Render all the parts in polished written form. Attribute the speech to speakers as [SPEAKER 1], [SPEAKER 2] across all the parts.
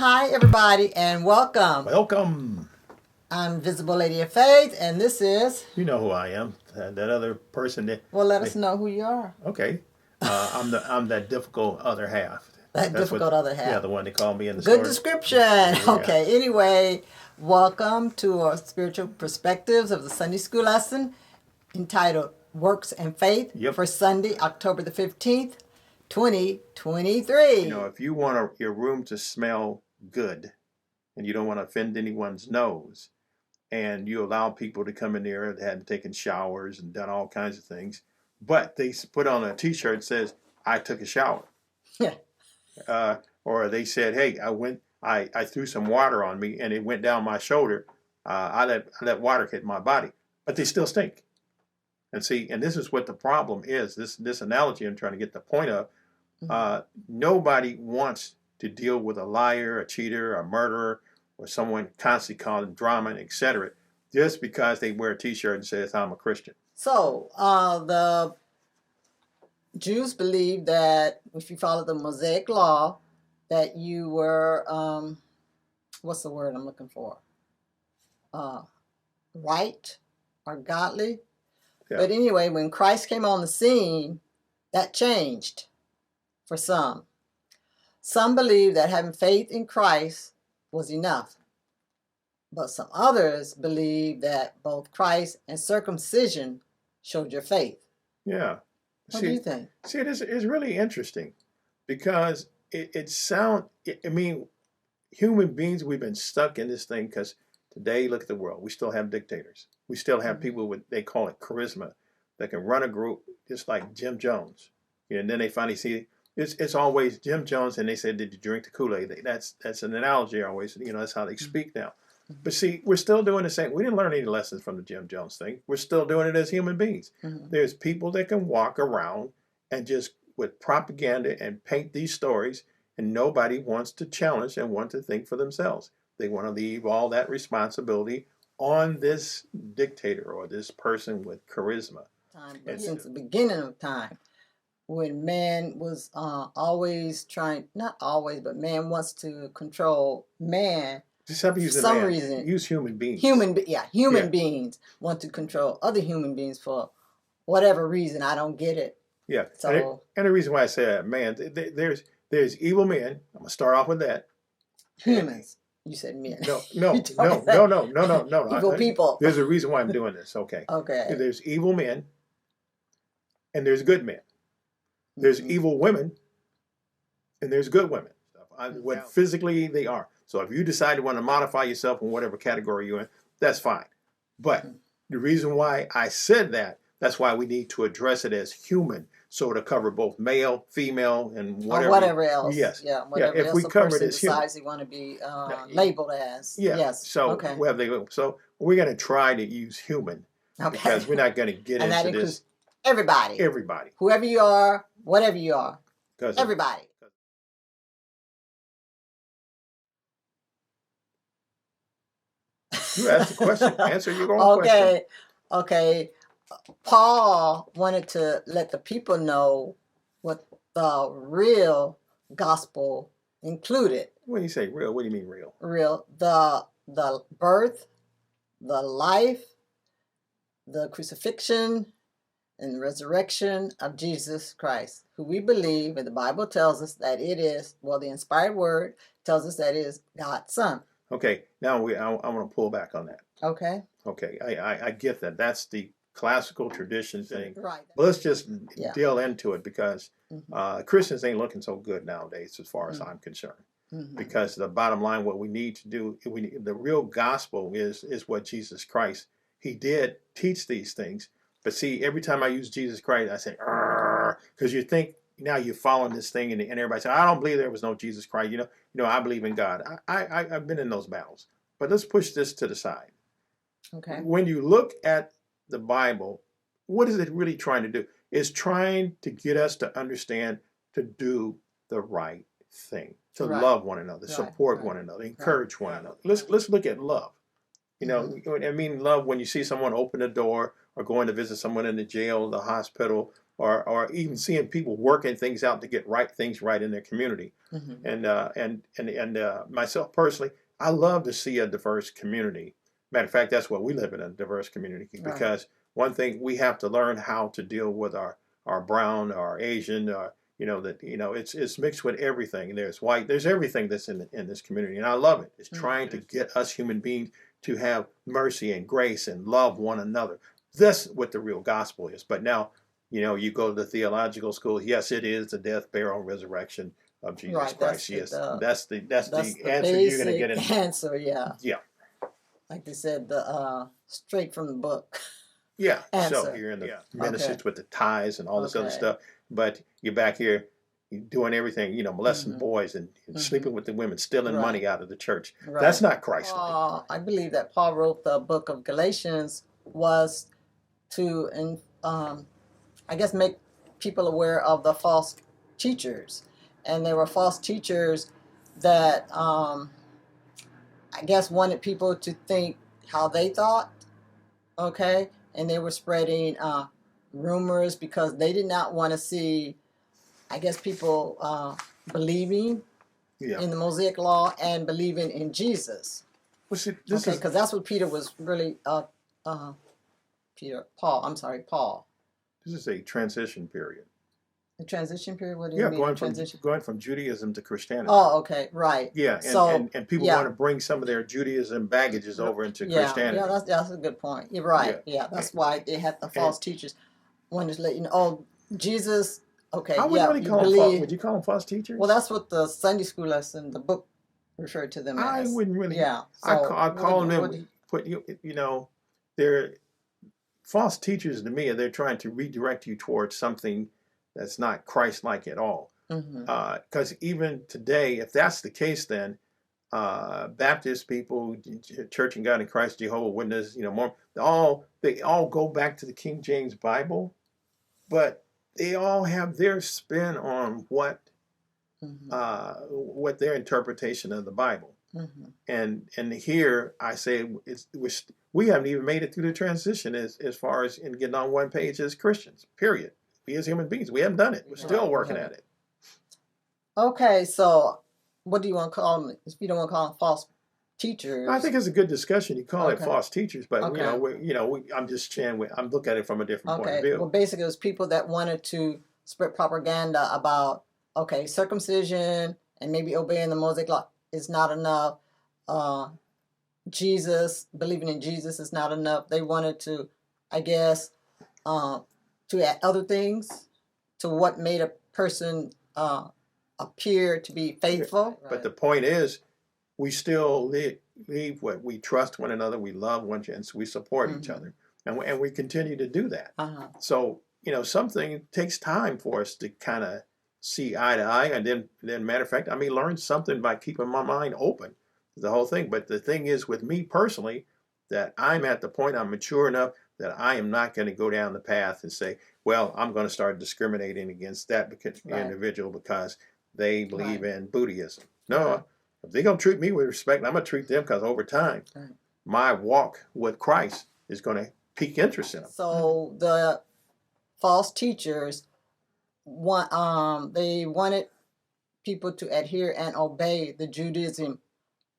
[SPEAKER 1] Hi, everybody, and welcome.
[SPEAKER 2] Welcome.
[SPEAKER 1] I'm Visible Lady of Faith, and this is.
[SPEAKER 2] You know who I am. That other person that.
[SPEAKER 1] Well, let us know who you are.
[SPEAKER 2] Okay. I'm that difficult other half.
[SPEAKER 1] That
[SPEAKER 2] That's
[SPEAKER 1] difficult
[SPEAKER 2] what.
[SPEAKER 1] other half.
[SPEAKER 2] Yeah, the one they call me in the
[SPEAKER 1] Good
[SPEAKER 2] store.
[SPEAKER 1] description.
[SPEAKER 2] Yeah.
[SPEAKER 1] Okay, anyway, welcome to our Spiritual Perspectives of the Sunday School lesson entitled Works and Faith for Sunday, October the 15th, 2023.
[SPEAKER 2] If you want your room to smell good and you don't want to offend anyone's nose, and you allow people to come in there that hadn't taken showers and done all kinds of things, but they put on a t-shirt that says, I took a shower.
[SPEAKER 1] Yeah.
[SPEAKER 2] Or they said, hey, I threw some water on me and it went down my shoulder. I let water hit my body, but they still stink. And see, and this is what the problem is. This analogy I'm trying to get the point of. Nobody wants to deal with a liar, a cheater, a murderer, or someone constantly causing drama, etc., just because they wear a t-shirt and says, I'm a Christian.
[SPEAKER 1] So, the Jews believed that if you follow the Mosaic law, that you were, what's the word I'm looking for? Right or godly. Yeah. But anyway, when Christ came on the scene, that changed for some. Some believe that having faith in Christ was enough. But some others believe that both Christ and circumcision showed your faith.
[SPEAKER 2] Yeah.
[SPEAKER 1] What do you think?
[SPEAKER 2] See, it's really interesting because human beings, we've been stuck in this thing because today, look at the world. We still have dictators. We still have people with, they call it charisma, that can run a group just like Jim Jones. And then they finally see it's always Jim Jones, and they said, did you drink the Kool-Aid? That's an analogy always. That's how they speak now. But see, we're still doing the same. We didn't learn any lessons from the Jim Jones thing. We're still doing it as human beings. There's people that can walk around and just with propaganda and paint these stories, and nobody wants to challenge and want to think for themselves. They want to leave all that responsibility on this dictator or this person with charisma.
[SPEAKER 1] Since the beginning of time, when man was always trying, not always, but man wants to control man.
[SPEAKER 2] For some reason, use human beings.
[SPEAKER 1] Human beings want to control other human beings for whatever reason. I don't get it.
[SPEAKER 2] Yeah. So, and the reason why I say that, man, there's evil men. I'm gonna start off with that.
[SPEAKER 1] Humans. You said men.
[SPEAKER 2] No.
[SPEAKER 1] Evil people.
[SPEAKER 2] There's a reason why I'm doing this. Okay.
[SPEAKER 1] Okay.
[SPEAKER 2] There's evil men, and there's good men. There's evil women, and there's good women. What physically they are. So if you decide to want to modify yourself in whatever category you're in, that's fine. But the reason why I said that's why we need to address it as human, so to cover both male, female, and whatever.
[SPEAKER 1] Or whatever else.
[SPEAKER 2] Yes.
[SPEAKER 1] Yeah. Whatever
[SPEAKER 2] if
[SPEAKER 1] else
[SPEAKER 2] we cover it as
[SPEAKER 1] decides they want to be labeled as.
[SPEAKER 2] Yeah.
[SPEAKER 1] Yes.
[SPEAKER 2] So So we're going to try to use human because we're not going to get
[SPEAKER 1] and
[SPEAKER 2] into
[SPEAKER 1] that includes
[SPEAKER 2] this.
[SPEAKER 1] Everybody.
[SPEAKER 2] Everybody.
[SPEAKER 1] Whoever you are, whatever you are. Everybody.
[SPEAKER 2] You asked the question. Answer your own question.
[SPEAKER 1] Okay. Paul wanted to let the people know what the real gospel included.
[SPEAKER 2] When you say real, what do you mean real?
[SPEAKER 1] Real. The birth, the life, the crucifixion, and resurrection of Jesus Christ, who we believe, and the Bible tells us that it is, the inspired word tells us that it is God's Son.
[SPEAKER 2] Okay, now I want to pull back on that.
[SPEAKER 1] Okay.
[SPEAKER 2] Okay, I get that. That's the classical tradition thing.
[SPEAKER 1] Right.
[SPEAKER 2] But let's just delve into it because Christians ain't looking so good nowadays as far as I'm concerned. Because the bottom line, what we need to do, the real gospel is what Jesus Christ, he did teach these things. But see, every time I use Jesus Christ, I say, because you think now you're following this thing, and everybody says, I don't believe there was no Jesus Christ. I believe in God. I've been in those battles. But let's push this to the side.
[SPEAKER 1] Okay.
[SPEAKER 2] When you look at the Bible, what is it really trying to do? It's trying to get us to understand to do the right thing, to love one another, support one another, encourage one another. Let's look at love. I mean love when you see someone open a door or going to visit someone in the jail, the hospital, or even seeing people working things out to get things right in their community.
[SPEAKER 1] Mm-hmm.
[SPEAKER 2] And myself personally, I love to see a diverse community. Matter of fact, that's what we live in, a diverse community, because one thing we have to learn how to deal with our brown, our Asian, it's mixed with everything. There's white, there's everything that's in this community, and I love it. It's trying to get us human beings to have mercy and grace and love one another. That's what the real gospel is. But now, you go to the theological school. Yes, it is the death, burial, and resurrection of Jesus Christ. Yes, that's the answer you're going to get in.
[SPEAKER 1] Answer, yeah.
[SPEAKER 2] Yeah.
[SPEAKER 1] Like they said, the straight from the book.
[SPEAKER 2] Yeah.
[SPEAKER 1] Answer.
[SPEAKER 2] So you're in the ministries with the tithes and all this other stuff, but you're back here doing everything, molesting boys and sleeping with the women, stealing money out of the church. That's not Christ-like.
[SPEAKER 1] I believe that Paul wrote the book of Galatians was to, I guess, make people aware of the false teachers. And there were false teachers that, I guess, wanted people to think how they thought, okay? And they were spreading rumors because they did not want to see, I guess, people believing in the Mosaic Law and believing in Jesus.
[SPEAKER 2] Well, see,
[SPEAKER 1] because that's what Peter was really, Paul.
[SPEAKER 2] This is a transition period.
[SPEAKER 1] A transition period? What do you mean?
[SPEAKER 2] Going from Judaism to Christianity.
[SPEAKER 1] Oh, okay, right.
[SPEAKER 2] Yeah, and people want to bring some of their Judaism baggages over into Christianity.
[SPEAKER 1] Yeah, that's a good point. You're right. Yeah, that's why they had the false teachers. Wanted to let you know, oh, Jesus. Okay,
[SPEAKER 2] I wouldn't really call them. Would you call them false teachers?
[SPEAKER 1] Well, that's what the Sunday school lesson, the book, referred to them as.
[SPEAKER 2] I wouldn't really.
[SPEAKER 1] Yeah,
[SPEAKER 2] so I call them. They're false teachers to me. They're trying to redirect you towards something that's not Christ-like at all. Because even today, if that's the case, then Baptist people, Church of God in Christ, Jehovah's Witness, they all go back to the King James Bible, but they all have their spin on what their interpretation of the Bible. And here I say we haven't even made it through the transition as far as in getting on one page as Christians. Period. We as human beings, we haven't done it. We're still working at it.
[SPEAKER 1] Okay, so what do you want to call them? If you don't want to call them false teachers,
[SPEAKER 2] I think it's a good discussion. You call it false teachers, but I'm just saying I'm looking at it from a different point of view.
[SPEAKER 1] Well, basically, it was people that wanted to spread propaganda about circumcision and maybe obeying the Mosaic Law is not enough. Believing in Jesus is not enough. They wanted to, I guess, to add other things to what made a person appear to be faithful.
[SPEAKER 2] But the point is, we still leave what we trust one another, we love one another, and we support each other, and we continue to do that. So something takes time for us to kind of see eye to eye, and then matter of fact, I may learn something by keeping my mind open to the whole thing. But the thing is, with me personally, that I'm at the point I'm mature enough that I am not going to go down the path and say, well, I'm going to start discriminating against that individual because they believe in Buddhism. No, if they're going to treat me with respect, I'm going to treat them, because over time, my walk with Christ is going to pique interest in them.
[SPEAKER 1] So the false teachers, they wanted people to adhere and obey the Judaism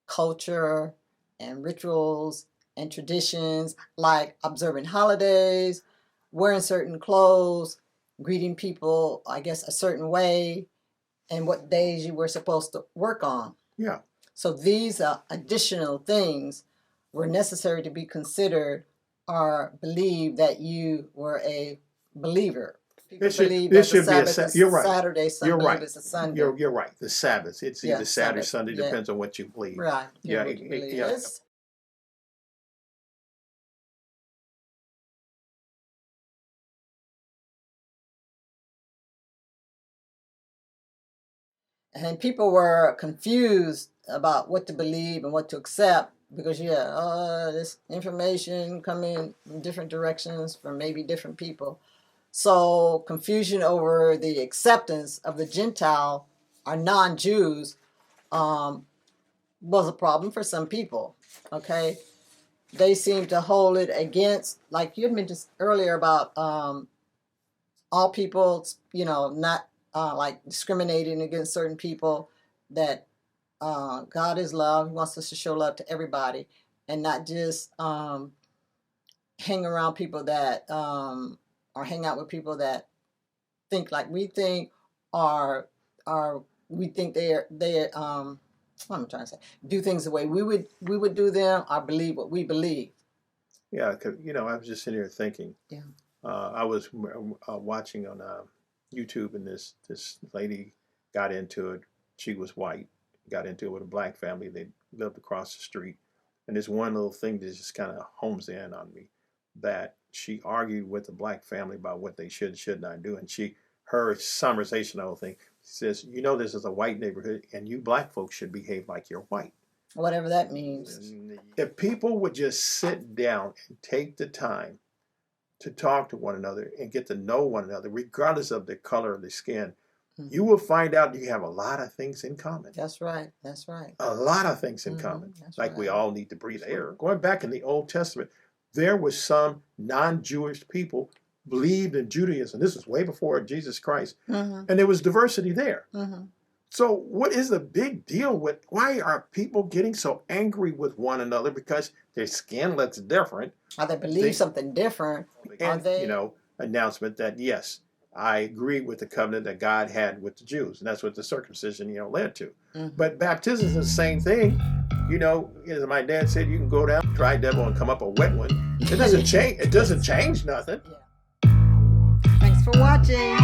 [SPEAKER 1] culture and rituals and traditions, like observing holidays, wearing certain clothes, greeting people, I guess, a certain way, and what days you were supposed to work on.
[SPEAKER 2] Yeah.
[SPEAKER 1] So these additional things were necessary to be considered or believe that you were a believer. People believe that the Sabbath is Saturday, Sunday is a Sunday.
[SPEAKER 2] You're right. The Sabbath. It's either Saturday or Sunday, depends on what you believe.
[SPEAKER 1] Right.
[SPEAKER 2] Yeah.
[SPEAKER 1] And people were confused about what to believe and what to accept because, this information coming from different directions from maybe different people. So confusion over the acceptance of the Gentile or non-Jews was a problem for some people, okay? They seem to hold it against, like you had mentioned earlier about all people, not like discriminating against certain people, that God is love. He wants us to show love to everybody and not just hang around people that or hang out with people that think like we think, or we think they're what am I trying to say? Do things the way we would do them, or believe what we believe.
[SPEAKER 2] Yeah, because I was just sitting here thinking.
[SPEAKER 1] Yeah.
[SPEAKER 2] I was watching on YouTube, and this lady got into it. She was white, got into it with a black family. They lived across the street, and there's one little thing that just kind of homes in on me, that she argued with the black family about what they should not do, and her summarization of the whole thing says, this is a white neighborhood, and you black folks should behave like you're white.
[SPEAKER 1] Whatever that means.
[SPEAKER 2] If people would just sit down and take the time to talk to one another and get to know one another, regardless of the color of the skin, you will find out you have a lot of things in common.
[SPEAKER 1] That's right. That's right.
[SPEAKER 2] A lot of things in common.
[SPEAKER 1] That's
[SPEAKER 2] like
[SPEAKER 1] right.
[SPEAKER 2] We all need to breathe air. Going back in the Old Testament, there was some non-Jewish people believed in Judaism. This was way before Jesus Christ. And there was diversity there. So what is the big deal with, why are people getting so angry with one another because their skin looks different?
[SPEAKER 1] Or they believe something different.
[SPEAKER 2] And, announcement that, yes, I agree with the covenant that God had with the Jews. And that's what the circumcision, led to. But baptism is the same thing. As my dad said, you can go down, dry devil, and come up a wet one. It doesn't change. It doesn't change nothing.
[SPEAKER 1] Yeah. Thanks for watching.